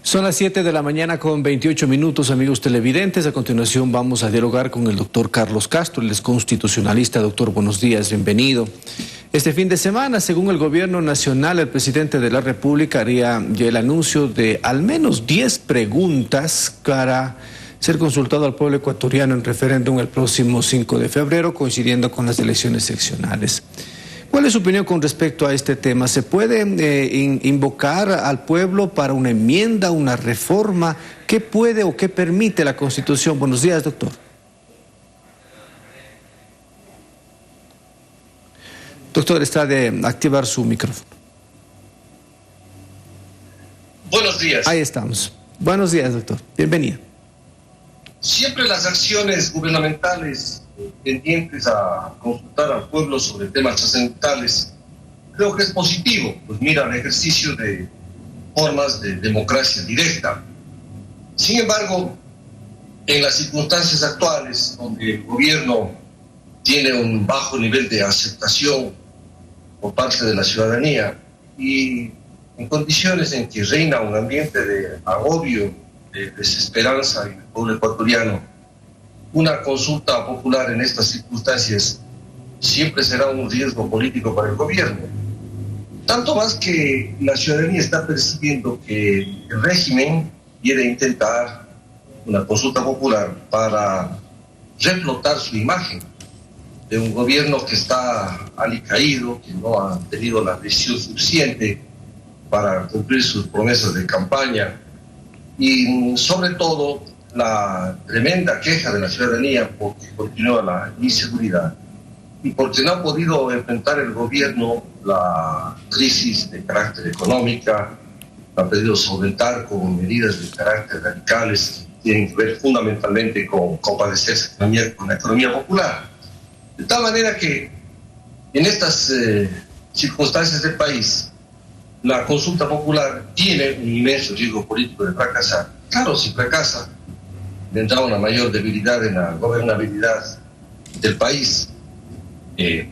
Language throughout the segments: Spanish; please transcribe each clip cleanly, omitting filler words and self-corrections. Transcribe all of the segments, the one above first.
Son las 7 de la mañana con 28 minutos, amigos televidentes. A continuación vamos a dialogar con el doctor Carlos Castro, él es constitucionalista. Doctor, buenos días, bienvenido. Este fin de semana, según el gobierno nacional, el presidente de la República haría ya el anuncio de al menos 10 preguntas para ser consultado al pueblo ecuatoriano en referéndum el próximo 5 de febrero, coincidiendo con las elecciones seccionales. ¿Cuál es su opinión con respecto a este tema? ¿Se puede invocar al pueblo para una enmienda, una reforma? ¿Qué puede o qué permite la Constitución? Buenos días, doctor. Doctor, está de activar su micrófono. Buenos días. Ahí estamos. Buenos días, doctor. Bienvenido. Siempre las acciones gubernamentales pendientes a consultar al pueblo sobre temas trascendentales, creo que es positivo, pues mira el ejercicio de formas de democracia directa. Sin embargo, en las circunstancias actuales, donde el gobierno tiene un bajo nivel de aceptación por parte de la ciudadanía y en condiciones en que reina un ambiente de agobio, de desesperanza en el pueblo ecuatoriano, una consulta popular en estas circunstancias siempre será un riesgo político para el gobierno. Tanto más que la ciudadanía está percibiendo que el régimen quiere intentar una consulta popular para reflotar su imagen de un gobierno que está alicaído, que no ha tenido la visión suficiente para cumplir sus promesas de campaña y sobre todo la tremenda queja de la ciudadanía porque continúa la inseguridad y porque no ha podido enfrentar el gobierno la crisis de carácter económica, ha podido solventar con medidas de carácter radicales que tienen que ver fundamentalmente con compadecerse con la economía popular. De tal manera que en estas circunstancias del país, la consulta popular tiene un inmenso riesgo político de fracasar. Claro, si fracasa, vendrá una mayor debilidad en la gobernabilidad del país,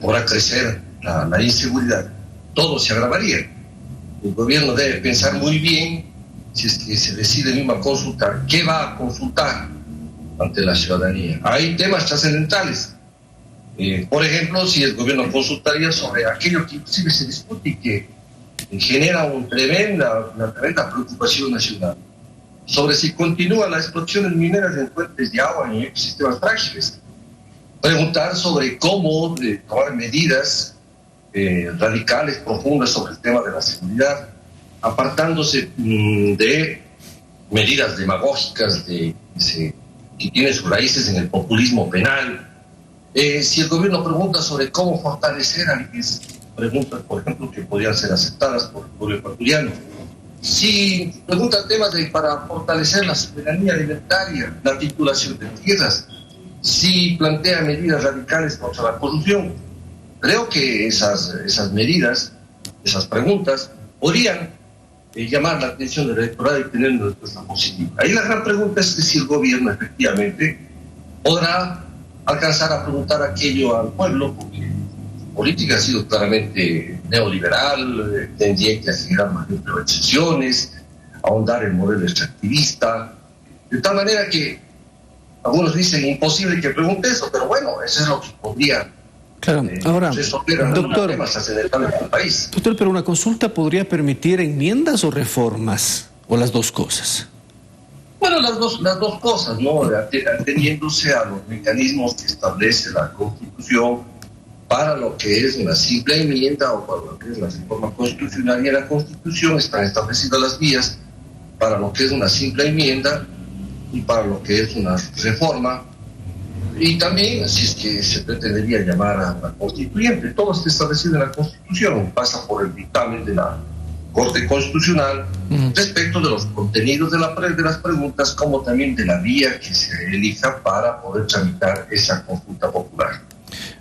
podrá crecer la inseguridad, todo se agravaría. El gobierno debe pensar muy bien, si es que se decide mismo a consultar, qué va a consultar ante la ciudadanía. Hay temas trascendentales. Por ejemplo, si el gobierno consultaría sobre aquello que inclusive se discute y que genera una tremenda preocupación nacional, sobre si continúan las explotaciones mineras en fuentes de agua en ecosistemas frágiles. Preguntar sobre cómo tomar medidas radicales, profundas sobre el tema de la seguridad, apartándose de medidas demagógicas que tienen sus raíces en el populismo penal. Si el gobierno pregunta sobre cómo fortalecer a las preguntas, por ejemplo, que podrían ser aceptadas por el pueblo ecuatoriano. Si pregunta temas para fortalecer la soberanía alimentaria, la titulación de tierras, si plantea medidas radicales contra la corrupción, creo que esas medidas, esas preguntas, podrían llamar la atención del electorado y tener una respuesta positiva. Ahí la gran pregunta es que si el gobierno efectivamente podrá alcanzar a preguntar aquello al pueblo, porque la política ha sido claramente neoliberal, tendiente a generar mayores privatizaciones, a ahondar el modelo extractivista, de tal manera que algunos dicen imposible que pregunte eso, pero bueno, eso es lo que podría ahora, resolver doctor, temas trascendentales para el país. Doctor, pero una consulta podría permitir enmiendas o reformas, o las dos cosas. Bueno, las dos cosas, ¿no? Ateniéndose a los mecanismos que establece la Constitución para lo que es una simple enmienda o para lo que es la reforma constitucional, y en la Constitución están establecidas las vías para lo que es una simple enmienda y para lo que es una reforma, y también si es que se pretendería llamar a la constituyente. Todo está establecido en la Constitución, pasa por el dictamen de la Corte Constitucional respecto de los contenidos de las preguntas, como también de la vía que se elija para poder tramitar esa consulta popular.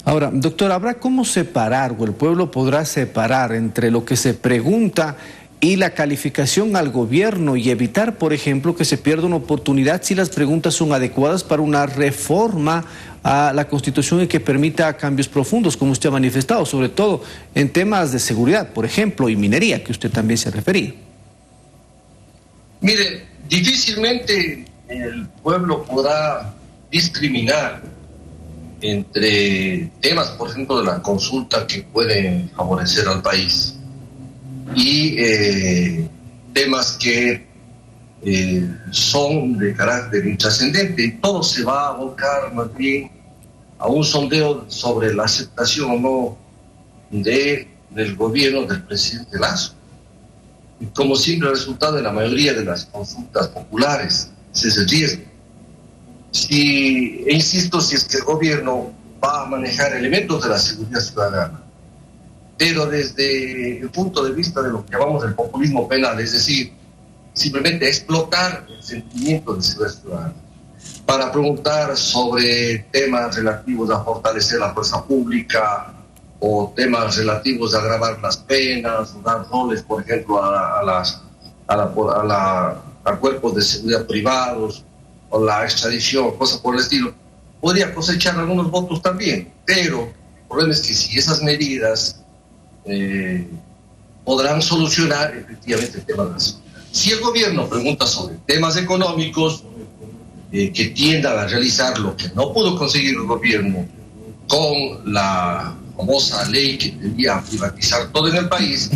Ahora, doctor, ¿habrá cómo separar, o el pueblo podrá separar entre lo que se pregunta y la calificación al gobierno y evitar, por ejemplo, que se pierda una oportunidad si las preguntas son adecuadas para una reforma a la Constitución y que permita cambios profundos, como usted ha manifestado, sobre todo en temas de seguridad, por ejemplo, y minería, que usted también se refería? Mire, difícilmente el pueblo podrá discriminar entre temas, por ejemplo, de la consulta que pueden favorecer al país y temas que son de carácter intrascendente, y todo se va a abocar más bien a un sondeo sobre la aceptación o no del gobierno del presidente Lasso. Y como siempre, el resultado de la mayoría de las consultas populares, ese es el riesgo. Insisto, si es que el gobierno va a manejar elementos de la seguridad ciudadana, pero desde el punto de vista de lo que llamamos el populismo penal, es decir, simplemente explotar el sentimiento de seguridad ciudadana para preguntar sobre temas relativos a fortalecer la fuerza pública o temas relativos a agravar las penas, o dar roles, por ejemplo, a cuerpos de seguridad privados, o la extradición, cosas por el estilo, podría cosechar algunos votos también, pero el problema es que si esas medidas podrán solucionar efectivamente el tema de la seguridad. Si el gobierno pregunta sobre temas económicos que tiendan a realizar lo que no pudo conseguir el gobierno con la famosa ley que tendría a privatizar todo en el país,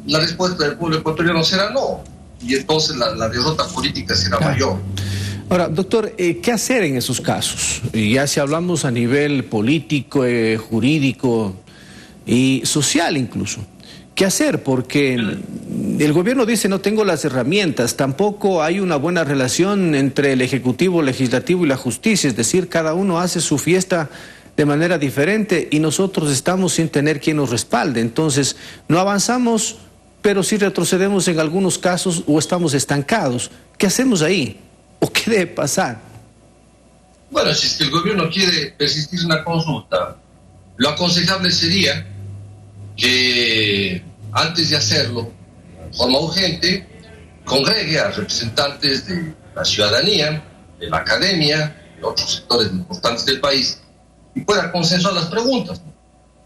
la respuesta del pueblo ecuatoriano será no, y entonces la derrota política será mayor. Ahora, doctor, ¿qué hacer en esos casos? Ya si hablamos a nivel político, jurídico y social incluso. ¿Qué hacer? Porque el gobierno dice no tengo las herramientas, tampoco hay una buena relación entre el Ejecutivo, Legislativo y la Justicia, es decir, cada uno hace su fiesta de manera diferente y nosotros estamos sin tener quien nos respalde. Entonces, no avanzamos, pero sí retrocedemos en algunos casos o estamos estancados. ¿Qué hacemos ahí? ¿O qué debe pasar? Bueno, si es que el gobierno quiere persistir en una consulta, lo aconsejable sería que antes de hacerlo, de forma urgente, congregue a representantes de la ciudadanía, de la academia, de otros sectores importantes del país, y pueda consensuar las preguntas.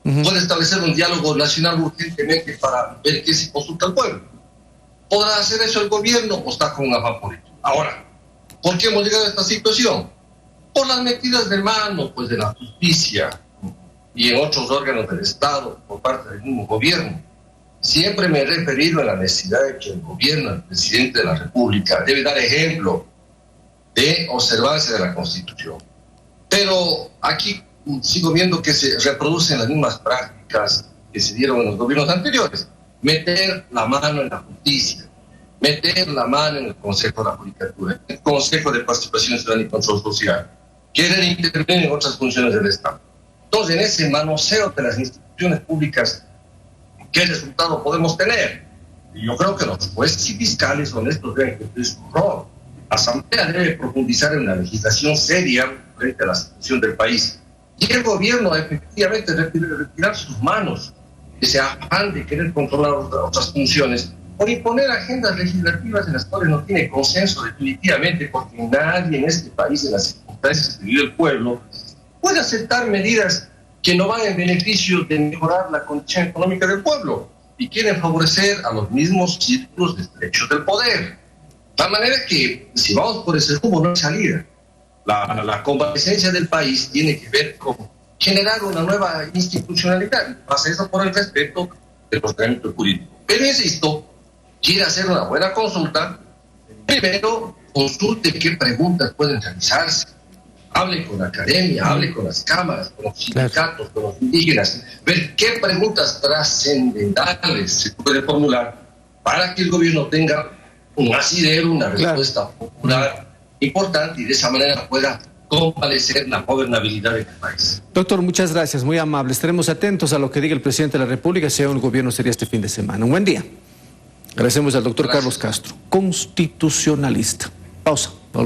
Puede establecer un diálogo nacional urgentemente para ver qué se consulta al pueblo. ¿Podrá hacer eso el gobierno o está con un afán político? Ahora, ¿por qué hemos llegado a esta situación? Por las metidas de mano, pues, de la justicia y en otros órganos del Estado por parte del mismo gobierno. Siempre me he referido a la necesidad de que el gobierno, el presidente de la República, debe dar ejemplo de observancia de la Constitución. Pero aquí sigo viendo que se reproducen las mismas prácticas que se dieron en los gobiernos anteriores. Meter la mano en la justicia, meter la mano en el Consejo de la Judicatura, en el Consejo de Participación Ciudadana y Control Social, querer intervenir en otras funciones del Estado. Entonces, en ese manoseo de las instituciones públicas, ¿qué resultado podemos tener? Yo creo que los jueces y fiscales honestos deben cumplir su rol. La Asamblea debe profundizar en la legislación seria frente a la situación del país. Y el gobierno efectivamente debe retirar sus manos, que se afán de querer controlar otras funciones, por imponer agendas legislativas en las cuales no tiene consenso definitivamente, porque nadie en este país, en las circunstancias que vive el pueblo, puede aceptar medidas que no van en beneficio de mejorar la condición económica del pueblo y quieren favorecer a los mismos círculos estrechos del poder. De manera que, si vamos por ese rumbo, no hay salida. La convalecencia del país tiene que ver con generar una nueva institucionalidad. Pasa eso por el respeto de los ordenamientos jurídicos. Pero insisto, quiere hacer una buena consulta, primero consulte qué preguntas pueden realizarse. Hable con la academia, hable con las cámaras, con los sindicatos, con los indígenas, ver qué preguntas trascendentales se pueden formular para que el gobierno tenga un asidero, una respuesta popular importante y de esa manera pueda fortalecer la gobernabilidad del país. Doctor, muchas gracias, muy amable. Estaremos atentos a lo que diga el presidente de la República, si el gobierno sería este fin de semana. Un buen día. Agradecemos al doctor Carlos Castro, constitucionalista. Pausa.